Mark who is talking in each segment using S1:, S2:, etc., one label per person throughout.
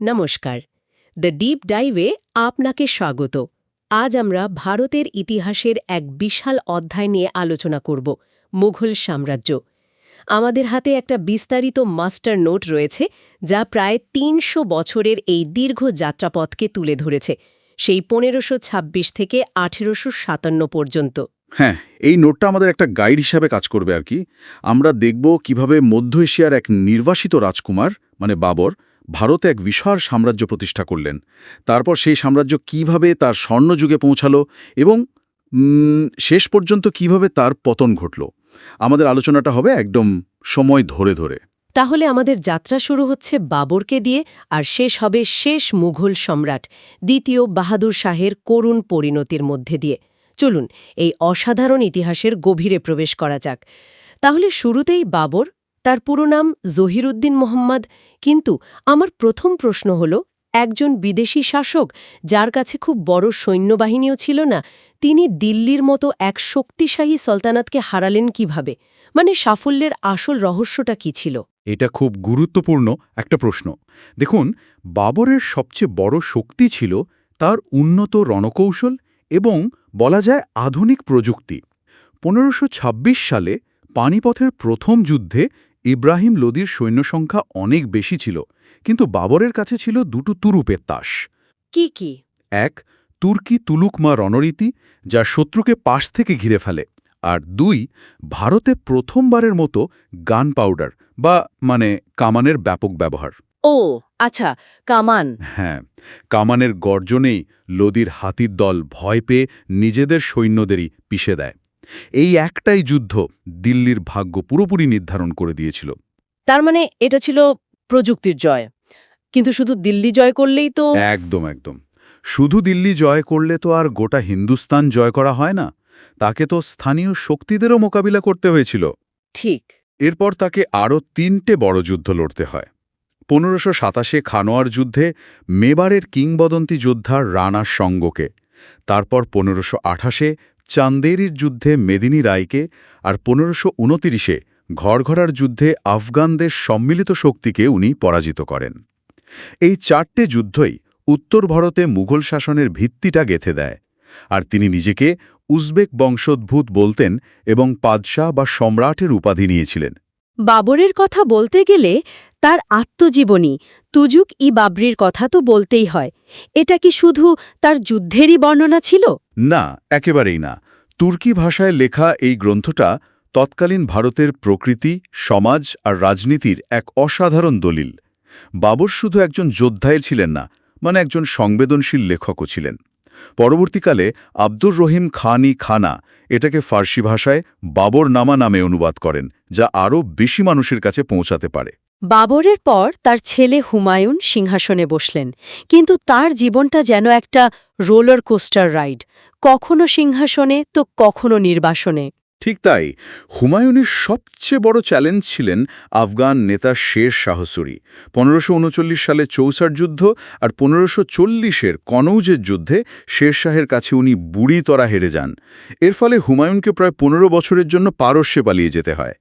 S1: নমস্কার। The deep ডাইভে আপনাকে স্বাগত। আজ আমরা ভারতের ইতিহাসের এক বিশাল অধ্যায় নিয়ে আলোচনা করব, মুঘল সাম্রাজ্য। আমাদের হাতে একটা বিস্তারিত মাস্টার নোট রয়েছে, যা প্রায় ৩০০ বছরের এই দীর্ঘ যাত্রাপথকে তুলে ধরেছে, সেই ১৫২৬ থেকে ১৮৫৭ পর্যন্ত।
S2: হ্যাঁ, এই নোটটা আমাদের একটা গাইড হিসাবে কাজ করবে আর কি। আমরা দেখব কিভাবে মধ্য এশিয়ার এক নির্বাসিত রাজকুমার মানে বাবর ভারতে এক বিশাল সাম্রাজ্য প্রতিষ্ঠা করলেন। তারপর সেই সাম্রাজ্য কিভাবে তার স্বর্ণযুগে পৌঁছালো এবং শেষ পর্যন্ত কিভাবে তার পতন ঘটল। আমাদের আলোচনাটা হবে একদম সময় ধরে ধরে।
S1: তাহলে আমাদের যাত্রা শুরু হচ্ছে বাবরকে দিয়ে, আর শেষ হবে শেষ মুঘল সম্রাট দ্বিতীয় বাহাদুর শাহের করুণ পরিণতির মধ্যে দিয়ে। চলুন এই অসাধারণ ইতিহাসের গভীরে প্রবেশ করা যাক। তাহলে শুরুতেই বাবর, তার পুরো নাম জহিরুদ্দিন মোহাম্মদ। কিন্তু আমার প্রথম প্রশ্ন হল, একজন বিদেশি শাসক যার কাছে খুব বড় সৈন্যবাহিনীও ছিল না, তিনি দিল্লির মতো এক শক্তিশালী সলতানাতকে হারালেন কিভাবে? মানে সাফল্যের আসল রহস্যটা কি ছিল?
S2: এটা খুব গুরুত্বপূর্ণ একটা প্রশ্ন। দেখুন, বাবরের সবচেয়ে বড় শক্তি ছিল তার উন্নত রণকৌশল এবং বলা যায় আধুনিক প্রযুক্তি। ১৫২৬ সালে পানিপথের প্রথম যুদ্ধে ইব্রাহিম লোদির সৈন্যসংখ্যা অনেক বেশি ছিল, কিন্তু বাবরের কাছে ছিল দুটো তুরুপের তাস।
S1: কি কি?
S2: এক, তুর্কি তুলুকমা রণরীতি, যা শত্রুকে পাশ থেকে ঘিরে ফেলে, আর দুই, ভারতে প্রথমবারের মতো গান পাউডার বা মানে কামানের ব্যাপক ব্যবহার।
S1: ও আচ্ছা, কামান।
S2: হ্যাঁ, কামানের গর্জনেই লোদির হাতির দল ভয় পেয়ে নিজেদের সৈন্যদেরই পিষে দেয়। এই একটাই যুদ্ধ দিল্লির ভাগ্য পুরোপুরি নির্ধারণ করে দিয়েছিল।
S1: তার মানে এটা ছিল প্রযুক্তির জয়। কিন্তু শুধু দিল্লি জয় করলেই তো...
S2: একদম একদম। শুধু দিল্লি জয় করলে তো আর গোটা হিন্দুস্তান জয় করা হয় না, তাকে তো স্থানীয় শক্তিদেরও মোকাবিলা করতে হয়েছিল।
S1: ঠিক।
S2: এরপর তাকে আরও ৩টে বড় যুদ্ধ লড়তে হয়। ১৫২৭ খানোয়ার যুদ্ধে মেবারের কিংবদন্তি যোদ্ধা রানা সঙ্গকে, তারপর ১৫২৮ চান্দেরির যুদ্ধে মেদিনী রায়কে, আর ১৫২৯ ঘরঘরার যুদ্ধে আফগানদের সম্মিলিত শক্তিকে উনি পরাজিত করেন। এই ৪টে যুদ্ধই উত্তর ভারতে মুঘল শাসনের ভিত্তিটা গেঁথে দেয়, আর তিনি নিজেকে উজবেক বংশোদ্ভূত বলতেন এবং পাদশাহ বা সম্রাটের উপাধি নিয়েছিলেন।
S1: বাবরের কথা বলতে গেলে তার আত্মজীবনী তুজুক-ই-বাবরির কথা তো বলতেই হয়। এটা কি শুধু তার যুদ্ধেরই বর্ণনা ছিল?
S2: না, একেবারেই না। তুর্কি ভাষায় লেখা এই গ্রন্থটা তৎকালীন ভারতের প্রকৃতি, সমাজ আর রাজনীতির এক অসাধারণ দলিল। বাবর শুধু একজন যোদ্ধাই ছিলেন না, মানে একজন সংবেদনশীল লেখকও ছিলেন। পরবর্তীকালে আব্দুর রহিম খান-ই খানা এটাকে ফার্সি ভাষায় বাবরনামা নামে অনুবাদ করেন, যা আরও বেশি মানুষের কাছে পৌঁছাতে পারে।
S1: বাবরের পর তার ছেলে হুমায়ুন সিংহাসনে বসলেন, কিন্তু তার জীবনটা যেন একটা রোলার কোস্টার রাইড, কখনো সিংহাসনে তো কখনো নির্বাসনে।
S2: ঠিক তাই। হুমায়ুনের সবচেয়ে বড় চ্যালেঞ্জ ছিলেন আফগান নেতা শের শাহ সুরি। ১৫৩৯ সালে চৌসার যুদ্ধ আর ১৫৪০-এর কনৌজের যুদ্ধে শের শাহের কাছে উনি বুড়ি তরা হেরে যান। এর ফলে হুমায়ুনকে প্রায় ১৫ বছরের জন্য পারস্যে পালিয়ে যেতে হয়।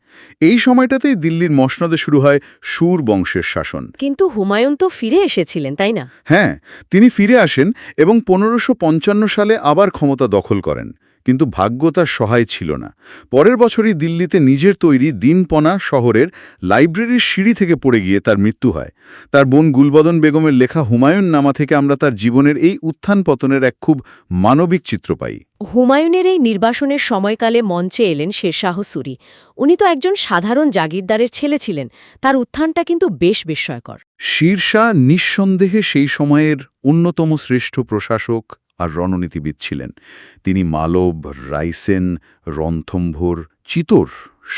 S2: এই সময়টাতেই দিল্লির মসনদে শুরু হয় সুর বংশের শাসন।
S1: কিন্তু হুমায়ুন তো ফিরে এসেছিলেন, তাই না?
S2: হ্যাঁ, তিনি ফিরে আসেন এবং ১৫৫৫ সালে আবার ক্ষমতা দখল করেন, কিন্তু ভাগ্য তার সহায় ছিল না। পরের বছরই দিল্লিতে নিজের তৈরি দিনপনা শহরের লাইব্রেরির সিঁড়ি থেকে পড়ে গিয়ে তার মৃত্যু হয়। তার বোন গুলবদন বেগমের লেখা হুমায়ুন নামা থেকে আমরা তার জীবনের এই উত্থান পতনের এক খুব মানবিক চিত্র পাই।
S1: হুমায়ুনের এই নির্বাসনের সময়কালে মঞ্চে এলেন শেরশাহ সুরি। উনি তো একজন সাধারণ জাগিরদারের ছেলে ছিলেন। তার উত্থানটা কিন্তু বেশ বিস্ময়কর।
S2: শিরশাহ নিঃসন্দেহে সেই সময়ের অন্যতম শ্রেষ্ঠ প্রশাসক আর রণনীতিবিদ ছিলেন। তিনি মালব, রাইসেন, রণথম্ভোর, চিতোর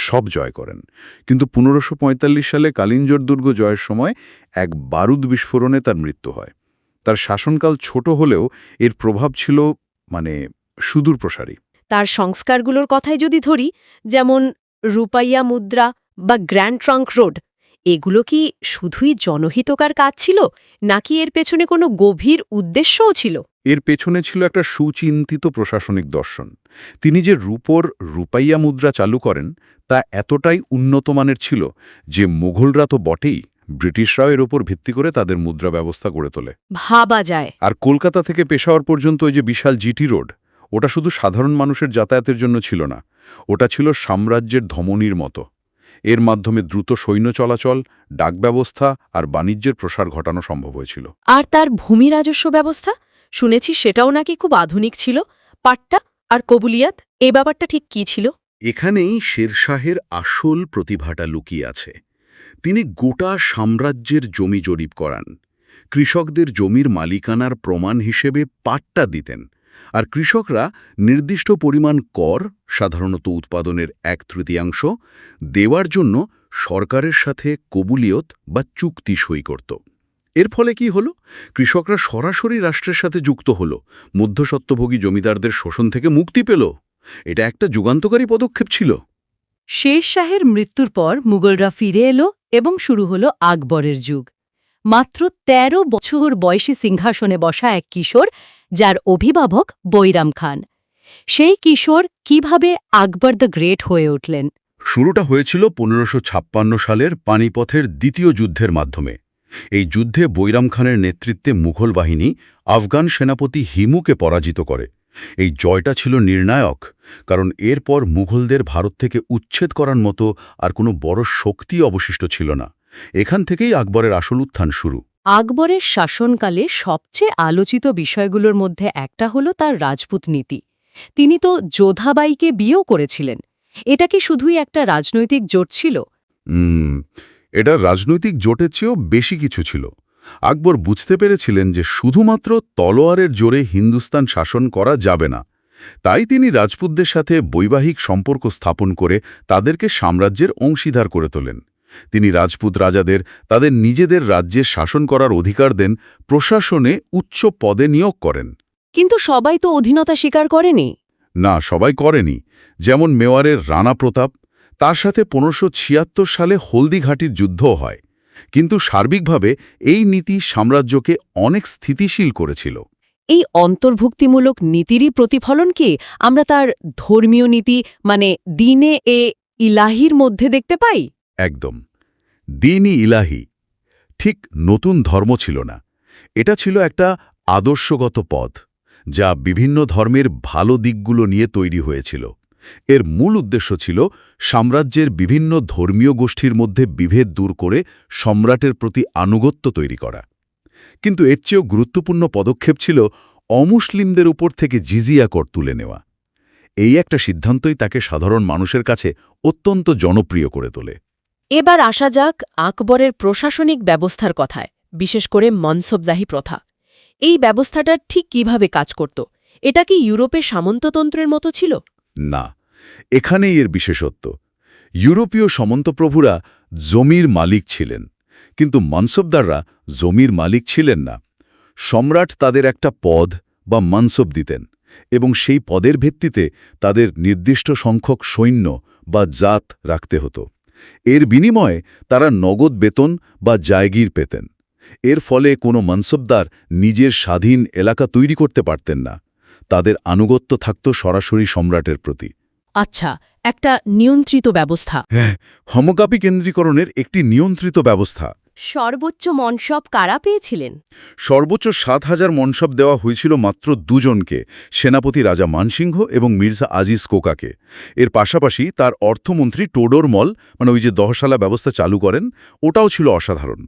S2: সব জয় করেন। কিন্তু ১৫৪৫ সালে কালিঞ্জর দুর্গ জয়ের সময় এক বারুদ বিস্ফোরণে তার মৃত্যু হয়। তার শাসনকাল ছোট হলেও এর প্রভাব ছিল সুদূর প্রসারী।
S1: তার সংস্কারগুলোর কথাই যদি ধরি, যেমন রূপাইয়া মুদ্রা বা গ্র্যান্ড ট্রাঙ্ক রোড, এগুলো কি শুধুই জনহিতকার কাজ ছিল, নাকি এর পেছনে কোনো গভীর উদ্দেশ্যও ছিল?
S2: এর পেছনে ছিল একটা সুচিন্তিত প্রশাসনিক দর্শন। তিনি যে রূপোর রূপাইয়া মুদ্রা চালু করেন তা এতটাই উন্নত মানের ছিল যে মুঘলরা তো বটেই, ব্রিটিশরাও এর ওপর ভিত্তি করে তাদের মুদ্রা ব্যবস্থা গড়ে তোলে।
S1: ভাবা যায়।
S2: আর কলকাতা থেকে পেশাওয়ার পর্যন্ত ওই যে বিশাল জিটি রোড, ওটা শুধু সাধারণ মানুষের যাতায়াতের জন্য ছিল না, ওটা ছিল সাম্রাজ্যের ধমনীর মতো। এর মাধ্যমে দ্রুত সৈন্য চলাচল, ডাক ব্যবস্থা আর বাণিজ্যের প্রসার ঘটানো সম্ভব হয়েছিল।
S1: আর তার ভূমি রাজস্ব ব্যবস্থা শুনেছি সেটাও নাকি খুব আধুনিক ছিল। পাট্টা আর কবুলিয়াত, এই ব্যাপারটা ঠিক কি ছিল?
S2: এখানেই শেরশাহের আসল প্রতিভাটা লুকিয়ে আছে। তিনি গোটা সাম্রাজ্যের জমি জরিপ করান, কৃষকদের জমির মালিকানার প্রমাণ হিসেবে পাট্টা দিতেন, আর কৃষকরা নির্দিষ্ট পরিমাণ কর, সাধারণত উৎপাদনের 1/3, দেওয়ার জন্য সরকারের সাথে কবুলিয়ত বা চুক্তি সই করত। এর ফলে কি হলো? কৃষকরা সরাসরি রাষ্ট্রের সাথে যুক্ত হলো, মধ্যস্বত্বভোগী জমিদারদের শোষণ থেকে মুক্তি পেল। এটা একটা যুগান্তকারী পদক্ষেপ ছিল।
S1: শের শাহের মৃত্যুর পর মুঘলরা ফিরে এলো এবং শুরু হলো আকবরের যুগ। মাত্র ১৩ বছর বয়সী সিংহাসনে বসা এক কিশোর, যার অভিভাবক বৈরাম খান। সেই কিশোর কিভাবে আকবর দ্য গ্রেট হয়ে উঠলেন?
S2: শুরুটা হয়েছিল ১৫৫৬ সালের পানিপথের দ্বিতীয় যুদ্ধের মাধ্যমে। এই যুদ্ধে বৈরাম খানের নেতৃত্বে মুঘল বাহিনী আফগান সেনাপতি হিমুকে পরাজিত করে। এই জয়টা ছিল নির্ণায়ক, কারণ এরপর মুঘলদের ভারত থেকে উচ্ছেদ করার মতো আর কোনো বড় শক্তি অবশিষ্ট ছিল না। এখান থেকেই আকবরের আসল উত্থান শুরু।
S1: আকবরের শাসনকালে সবচেয়ে আলোচিত বিষয়গুলোর মধ্যে একটা হলো তার রাজপুত নীতি। তিনি তো যোধাবাইকে বিয়েও করেছিলেন। এটা কি শুধুই একটা রাজনৈতিক জোট ছিল?
S2: এটা রাজনৈতিক জোটের চেয়েও বেশি কিছু ছিল। আকবর বুঝতে পেরেছিলেন যে শুধুমাত্র তলোয়ারের জোরে হিন্দুস্তান শাসন করা যাবে না। তাই তিনি রাজপুতদের সাথে বৈবাহিক সম্পর্ক স্থাপন করে তাদেরকে সাম্রাজ্যের অংশীদার করে তোলেন। তিনি রাজপুত রাজাদের তাদের নিজেদের রাজ্যে শাসন করার অধিকার দেন, প্রশাসনে উচ্চ পদে নিয়োগ করেন।
S1: কিন্তু সবাই তো অধীনতা স্বীকার করেনি।
S2: না, সবাই করেনি। যেমন মেওয়ারের রানা প্রতাপ, তার সাথে ১৫৭৬ সালে হলদিঘাটির যুদ্ধও হয়। কিন্তু সার্বিকভাবে এই নীতি সাম্রাজ্যকে অনেক স্থিতিশীল করেছিল।
S1: এই অন্তর্ভুক্তিমূলক নীতিরই প্রতিফলন কি আমরা তার ধর্মীয় নীতি মানে দিনে ইলাহির মধ্যে দেখতে পাই?
S2: একদম। দ্বীন-ই ইলাহি ঠিক নতুন ধর্ম ছিল না, এটা ছিল একটা আদর্শগত পথ, যা বিভিন্ন ধর্মের ভালো দিকগুলো নিয়ে তৈরি হয়েছিল। এর মূল উদ্দেশ্য ছিল সাম্রাজ্যের বিভিন্ন ধর্মীয় গোষ্ঠীর মধ্যে বিভেদ দূর করে সম্রাটের প্রতি আনুগত্য তৈরি করা। কিন্তু এর চেয়েও গুরুত্বপূর্ণ পদক্ষেপ ছিল অমুসলিমদের উপর থেকে জিজিয়া কর তুলে নেওয়া। এই একটা সিদ্ধান্তই তাকে সাধারণ মানুষের কাছে অত্যন্ত জনপ্রিয় করে তোলে।
S1: এবার আসা যাক আকবরের প্রশাসনিক ব্যবস্থার কথায়, বিশেষ করে মনসবজাহি প্রথা। এই ব্যবস্থাটা ঠিক কিভাবে কাজ করত? এটা কি ইউরোপের সামন্ততন্ত্রের মতো ছিল?
S2: না, এখানেই এর বিশেষত্ব। ইউরোপীয় সামন্তপ্রভুরা জমির মালিক ছিলেন, কিন্তু মনসবদাররা জমির মালিক ছিলেন না। সম্রাট তাদের একটা পদ বা মনসব দিতেন, এবং সেই পদের ভিত্তিতে তাদের নির্দিষ্ট সংখ্যক সৈন্য বা জাত রাখতে হতো। এর বিনিময়ে তারা নগদ বেতন বা জায়গির পেতেন। এর ফলে কোনো মনসবদার নিজের স্বাধীন এলাকা তৈরি করতে পারতেন না। তাদের আনুগত্য থাকত সরাসরি সম্রাটের প্রতি।
S1: আচ্ছা, একটা নিয়ন্ত্রিত ব্যবস্থা।
S2: হ্যাঁ, হমকাপি কেন্দ্রীকরণের একটি নিয়ন্ত্রিত ব্যবস্থা।
S1: সর্বোচ্চ মনসব কারা পেয়েছিলেন?
S2: সর্বোচ্চ ৭,০০০ মনসব দেওয়া হয়েছিল মাত্র দুজনকে, সেনাপতি রাজা মানসিংহ এবং মির্জা আজিজ কোকাকে। এর পাশাপাশি তার অর্থমন্ত্রী টোডর মল, মানে ওই যে দহশালা ব্যবস্থা চালু করেন, ওটাও ছিল অসাধারণ।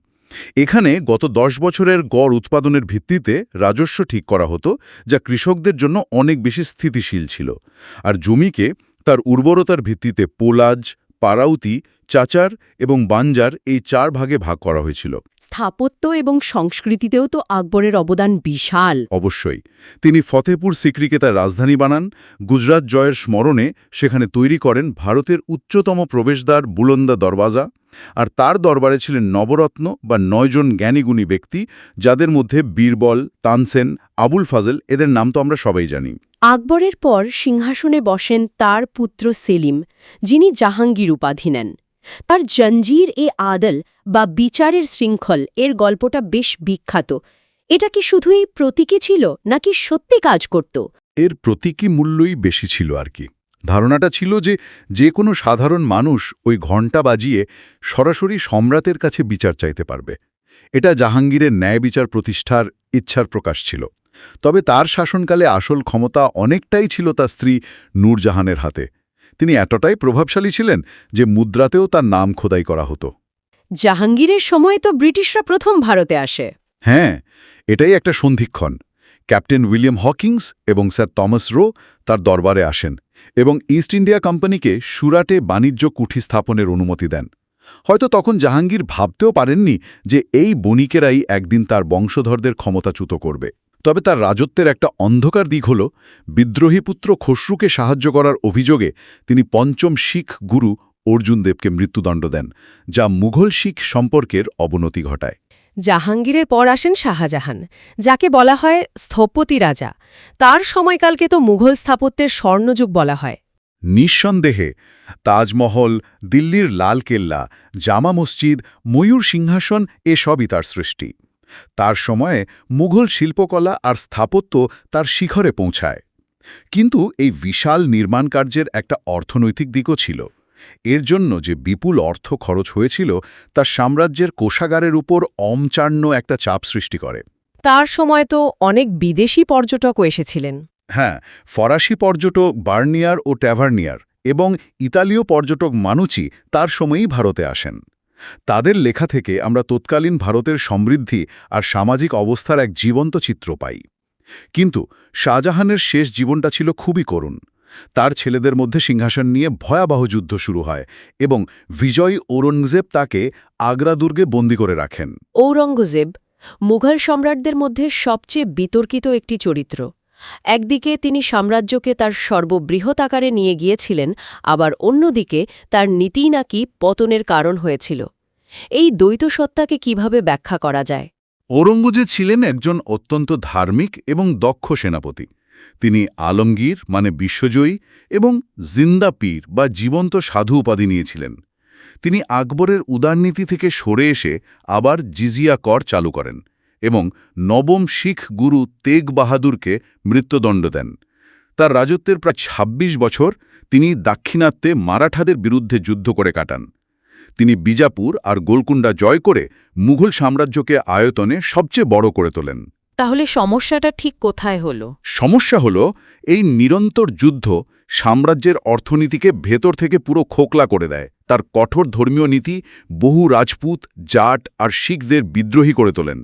S2: এখানে গত ১০ বছরের গড় উৎপাদনের ভিত্তিতে রাজস্ব ঠিক করা হতো, যা কৃষকদের জন্য অনেক বেশি স্থিতিশীল ছিল। আর জমিকে তার উর্বরতার ভিত্তিতে পোলাজ, পারাউতি, চাচার এবং বাঞ্জার এই ৪ ভাগে ভাগ করা হয়েছিল।
S1: স্থাপত্য এবং সংস্কৃতিতেও তো আকবরের অবদান বিশাল।
S2: অবশ্যই। তিনি ফতেপুর সিক্রিকে তার রাজধানী বানান। গুজরাট জয়ের স্মরণে সেখানে তৈরি করেন ভারতের উচ্চতম প্রবেশদ্বার বুলন্দা দরওয়াজা। আর তার দরবারে ছিলেন নবরত্ন বা ৯ জন জ্ঞানীগুণী ব্যক্তি, যাদের মধ্যে বীরবল, তানসেন, আবুল ফাজল, এদের নাম তো আমরা সবাই জানি।
S1: আকবরের পর সিংহাসনে বসেন তার পুত্র সেলিম, যিনি জাহাঙ্গীর উপাধি নেন। তার জঞ্জির-এ-আদল বা বিচারের শৃঙ্খল এর গল্পটা বেশ বিখ্যাত। এটা কি শুধুই প্রতীকী ছিল নাকি সত্যি কাজ করত?
S2: এর প্রতীকী মূল্যই বেশি ছিল আর কি। ধারণাটা ছিল যে কোনো সাধারণ মানুষ ওই ঘণ্টা বাজিয়ে সরাসরি সম্রাটের কাছে বিচার চাইতে পারবে। এটা জাহাঙ্গীরের ন্যায় বিচার প্রতিষ্ঠার ইচ্ছার প্রকাশ ছিল। তবে তার শাসনকালে আসল ক্ষমতা অনেকটাই ছিল তার স্ত্রী নূরজাহানের হাতে। তিনি এতটাই প্রভাবশালী ছিলেন যে মুদ্রাতেও তার নাম খোদাই করা হতো।
S1: জাহাঙ্গীরের সময় তো ব্রিটিশরা প্রথম ভারতে আসে।
S2: হ্যাঁ, এটাই একটা সন্ধিক্ষণ। ক্যাপ্টেন উইলিয়াম হকিংস এবং স্যার টমাস রো তার দরবারে আসেন এবং ইস্ট ইন্ডিয়া কোম্পানিকে সুরাটে বাণিজ্য কুঠি স্থাপনের অনুমতি দেন। হয়তো তখন জাহাঙ্গীর ভাবতেও পারেননি যে এই বণিকেরাই একদিন তার বংশধরদের ক্ষমতাচ্যুত করবে। তবে তার রাজত্বের একটা অন্ধকার দিক হল বিদ্রোহী পুত্র খসরুকে সাহায্য করার অভিযোগে তিনি পঞ্চম শিখ গুরু অর্জুন দেবকে মৃত্যুদণ্ড দেন, যা মুঘল শিখ সম্পর্কের অবনতি ঘটায়।
S1: জাহাঙ্গীরের পর আসেন শাহজাহান, যাকে বলা হয় স্থপতি রাজা। তার সময়কালকে তো মুঘল স্থাপত্যের স্বর্ণযুগ বলা হয়।
S2: নিঃসন্দেহে তাজমহল, দিল্লির লালকেল্লা, জামা মসজিদ, ময়ূর সিংহাসন এসবই তার সৃষ্টি। তার সময়ে মুঘল শিল্পকলা আর স্থাপত্য তার শিখরে পৌঁছায়। কিন্তু এই বিশাল নির্মাণ কার্যের একটা অর্থনৈতিক দিকও ছিল। এর জন্য যে বিপুল অর্থ খরচ হয়েছিল তার সাম্রাজ্যের কোষাগারের উপর অমচান্য একটা চাপ সৃষ্টি করে।
S1: তার সময় তো অনেক বিদেশি পর্যটকও এসেছিলেন।
S2: হ্যাঁ, ফরাসি পর্যটক বার্নিয়ার ও ট্যাভার্নিয়ার এবং ইতালীয় পর্যটক মানুচি তার সময়েই ভারতে আসেন। তাদের লেখা থেকে আমরা তৎকালীন ভারতের সমৃদ্ধি আর সামাজিক অবস্থার এক জীবন্ত চিত্র পাই। কিন্তু শাহজাহানের শেষ জীবনটা ছিল খুবই করুণ। তার ছেলেদের মধ্যে সিংহাসন নিয়ে ভয়াবহ যুদ্ধ শুরু হয় এবং বিজয়ী ঔরঙ্গজেব তাকে আগ্রা দুর্গে বন্দী করে রাখেন।
S1: ঔরঙ্গজেব মুঘল সম্রাটদের মধ্যে সবচেয়ে বিতর্কিত একটি চরিত্র। একদিকে তিনি সাম্রাজ্যকে তার সর্ববৃহৎ আকারে নিয়ে গিয়েছিলেন, আবার অন্যদিকে তার নীতিই নাকি পতনের কারণ হয়েছিল। এই দ্বৈত সত্তাকে কিভাবে ব্যাখ্যা করা যায়?
S2: ঔরঙ্গজেব ছিলেন একজন অত্যন্ত ধার্মিক এবং দক্ষ সেনাপতি। তিনি আলমগীর মানে বিশ্বজয়ী এবং জিন্দা পীর বা জীবন্ত সাধু উপাধি নিয়েছিলেন। তিনি আকবরের উদারনীতি থেকে সরে এসে আবার জিজিয়া কর চালু করেন এবং নবম শিখ গুরু তেগ বাহাদুরকে মৃত্যুদণ্ড দেন। তার রাজত্বের প্রায় ২৬ বছর তিনি দাক্ষিণাত্যে মারাঠাদের বিরুদ্ধে যুদ্ধ করে কাটান। তিনি বিজাপুর আর গোলকুন্ডা জয় করে মুঘল সাম্রাজ্যকে আয়তনে সবচেয়ে বড় করে তোলেন।
S1: তাহলে সমস্যাটা ঠিক কোথায় হলো?
S2: সমস্যা হল এই নিরন্তর যুদ্ধ সাম্রাজ্যের অর্থনীতিকে ভেতর থেকে পুরো খোকলা করে দেয়। তার কঠোর ধর্মীয় নীতি বহু রাজপুত, জাট আর শিখদের বিদ্রোহী করে তোলেন।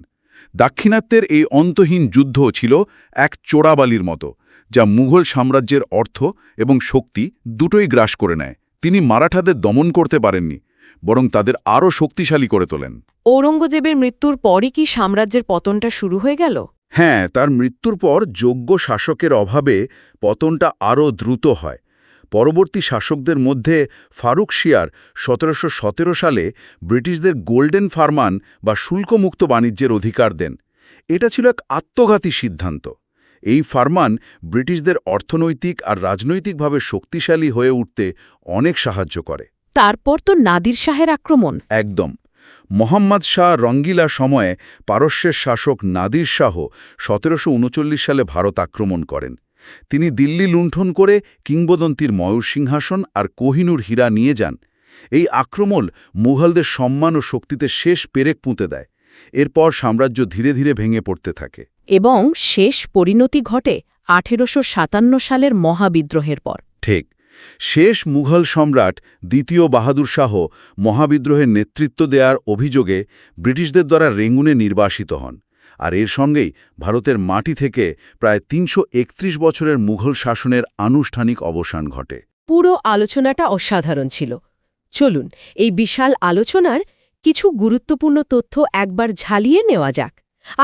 S2: দাক্ষিণাত্যের এই অন্তহীন যুদ্ধ ছিল এক চোরাবালির মতো, যা মুঘল সাম্রাজ্যের অর্থ এবং শক্তি দুটোই গ্রাস করে নেয়। তিনি মারাঠাদের দমন করতে পারেননি, বরং তাদের আরও শক্তিশালী করে তোলেন।
S1: ঔরঙ্গজেবের মৃত্যুর পরই কি সাম্রাজ্যের পতনটা শুরু হয়ে গেল?
S2: হ্যাঁ, তার মৃত্যুর পর যোগ্য শাসকের অভাবে পতনটা আরও দ্রুত হয়। পরবর্তী শাসকদের মধ্যে ফারুক শিয়ার ১৭১৭ সালে ব্রিটিশদের গোল্ডেন ফারমান বা শুল্কমুক্ত বাণিজ্যের অধিকার দেন। এটা ছিল এক আত্মঘাতী সিদ্ধান্ত। এই ফারমান ব্রিটিশদের অর্থনৈতিক আর রাজনৈতিকভাবে শক্তিশালী হয়ে উঠতে অনেক সাহায্য করে।
S1: তারপর তো নাদির শাহের আক্রমণ।
S2: একদম। মোহাম্মদ শাহ রঙ্গিলা সময়ে পারস্যের শাসক নাদির শাহ ১৭৩৯ সালে ভারত আক্রমণ করেন। তিনি দিল্লি লুণ্ঠন করে কিংবদন্তির ময়ূর সিংহাসন আর কোহিনূর হীরা নিয়ে যান। এই আক্রমণ মুঘলদের সম্মান ও শক্তিতে শেষ পেরেক পুঁতে দেয়। এরপর সাম্রাজ্য ধীরে ধীরে ভেঙে পড়তে থাকে
S1: এবং শেষ পরিণতি ঘটে ১৮৫৭ সালের মহাবিদ্রোহের পর।
S2: ঠিক। শেষ মুঘল সম্রাট দ্বিতীয় বাহাদুর শাহ মহাবিদ্রোহের নেতৃত্ব দেওয়ার অভিযোগে ব্রিটিশদের দ্বারা রেঙ্গুনে নির্বাসিত হন। আর এর সঙ্গেই ভারতের মাটি থেকে প্রায় ৩৩১ বছরের মুঘল শাসনের আনুষ্ঠানিক অবসান ঘটে।
S1: পুরো আলোচনাটা অসাধারণ ছিল। চলুন এই বিশাল আলোচনার কিছু গুরুত্বপূর্ণ তথ্য একবার ঝালিয়ে নেওয়া যাক।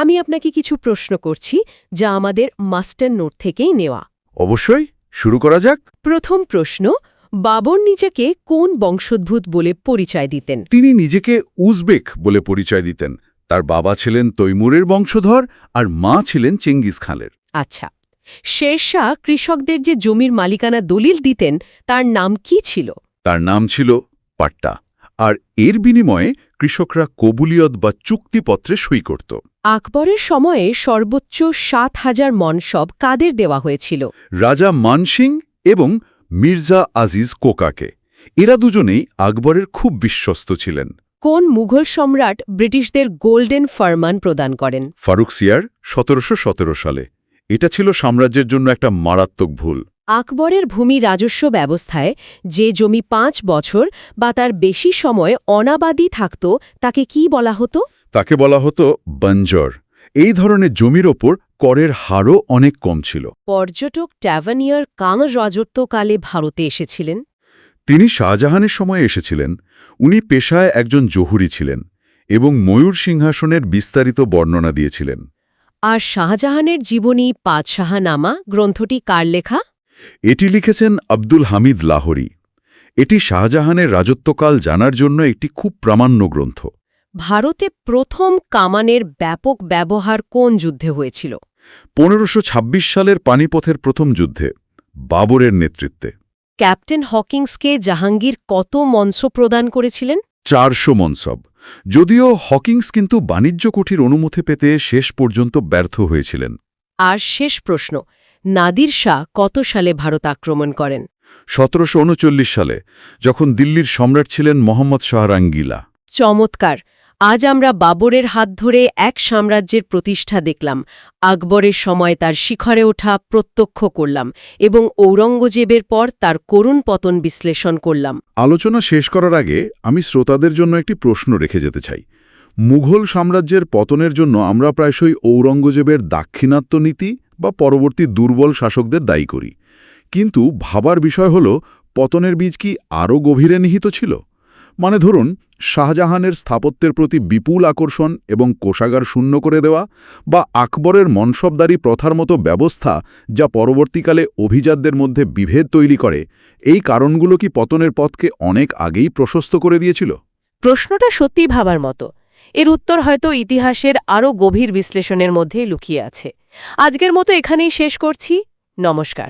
S1: আমি আপনাকে কিছু প্রশ্ন করছি, যা আমাদের মাস্টার নোট থেকেই নেওয়া।
S2: অবশ্যই, শুরু করা যাক।
S1: প্রথম প্রশ্ন, বাবর নিজেকে কোন বংশোদ্ভূত বলে পরিচয় দিতেন?
S2: তিনি নিজেকে উজবেক বলে পরিচয় দিতেন। তার বাবা ছিলেন তৈমুরের বংশধর আর মা ছিলেন চেঙ্গিস খানের।
S1: আচ্ছা, শেরশাহ কৃষকদের যে জমির মালিকানা দলিল দিতেন তার নাম কি ছিল?
S2: তার নাম ছিল পাট্টা, আর এর বিনিময়ে কৃষকরা কবুলিয়ত বা চুক্তিপত্রে সই করত।
S1: আকবরের সময়ে সর্বোচ্চ ৭,০০০ মন সব কাদের দেওয়া হয়েছিল?
S2: রাজা মানসিং এবং মির্জা আজিজ কোকাকে। এরা দুজনেই আকবরের খুব বিশ্বস্ত ছিলেন।
S1: কোন মুঘল সম্রাট ব্রিটিশদের গোল্ডেন ফারমান প্রদান করেন?
S2: ফারুকসিয়ার ১৭১৭ সালে। এটা ছিল সাম্রাজ্যের জন্য একটা মারাত্মক ভুল।
S1: আকবরের ভূমি রাজস্ব ব্যবস্থায় যে জমি ৫ বছর বা তার বেশি সময় অনাবাদি থাকত তাকে কি বলা হতো?
S2: তাকে বলা হতো বঞ্জর। এই ধরনের জমির ওপর করের হারও অনেক কম ছিল।
S1: পর্যটক ট্যাভানিয়ার কাং রাজত্বকালে ভারতে এসেছিলেন।
S2: তিনি শাহজাহানের সময়ে এসেছিলেন। উনি পেশায় একজন জহুরি ছিলেন এবং ময়ূর সিংহাসনের বিস্তারিত বর্ণনা দিয়েছিলেন।
S1: আর শাহজাহানের জীবনী পাতশাহনামা গ্রন্থটি কার লেখা?
S2: এটি লিখেছেন আব্দুল হামিদ লাহোরী। এটি শাহজাহানের রাজত্বকাল জানার জন্য একটি খুব প্রামাণ্য গ্রন্থ।
S1: ভারতে প্রথম কামানের ব্যাপক ব্যবহার কোন যুদ্ধে হয়েছিল?
S2: ১৫২৬ সালের পানিপথের প্রথম যুদ্ধে বাবরের নেতৃত্বে।
S1: ক্যাপ্টেন হকিংসকে জাহাঙ্গীর কত মঞ্চ প্রদান করেছিলেন?
S2: ৪০০ মনসব। যদিও হকিংস কিন্তু বাণিজ্য কুঠির অনুমতি পেতে শেষ পর্যন্ত ব্যর্থ হয়েছিলেন।
S1: আর শেষ প্রশ্ন, নাদির শাহ কত সালে ভারত আক্রমণ করেন?
S2: ১৭৩৯ সালে, যখন দিল্লির সম্রাট ছিলেন মোহাম্মদ শাহরাঙ্গীলা।
S1: চমৎকার। আজ আমরা বাবরের হাত ধরে এক সাম্রাজ্যের প্রতিষ্ঠা দেখলাম, আকবরের সময় তার শিখরে ওঠা প্রত্যক্ষ করলাম এবং ঔরঙ্গজেবের পর তার করুণ পতন বিশ্লেষণ করলাম।
S2: আলোচনা শেষ করার আগে আমি শ্রোতাদের জন্য একটি প্রশ্ন রেখে যেতে চাই। মুঘল সাম্রাজ্যের পতনের জন্য আমরা প্রায়শই ঔরঙ্গজেবের দাক্ষিণাত্য নীতি বা পরবর্তী দুর্বল শাসকদের দায়ী করি। কিন্তু ভাবার বিষয় হল, পতনের বীজ কি আরও গভীরে নিহিত ছিল? মানে ধরুন, শাহজাহানের স্থাপত্যের প্রতি বিপুল আকর্ষণ এবং কোষাগার শূন্য করে দেওয়া, বা আকবরের মনসবদারি প্রথার মতো ব্যবস্থা যা পরবর্তীকালে অভিজাতদের মধ্যে বিভেদ তৈরি করে, এই কারণগুলো কি পতনের পথকে অনেক আগেই প্রশস্ত করে দিয়েছিল?
S1: প্রশ্নটা সত্যিই ভাবার মতো। এর উত্তর হয়তো ইতিহাসের আরও গভীর বিশ্লেষণের মধ্যেই লুকিয়ে আছে। আজকের মতো এখানেই শেষ করছি। নমস্কার।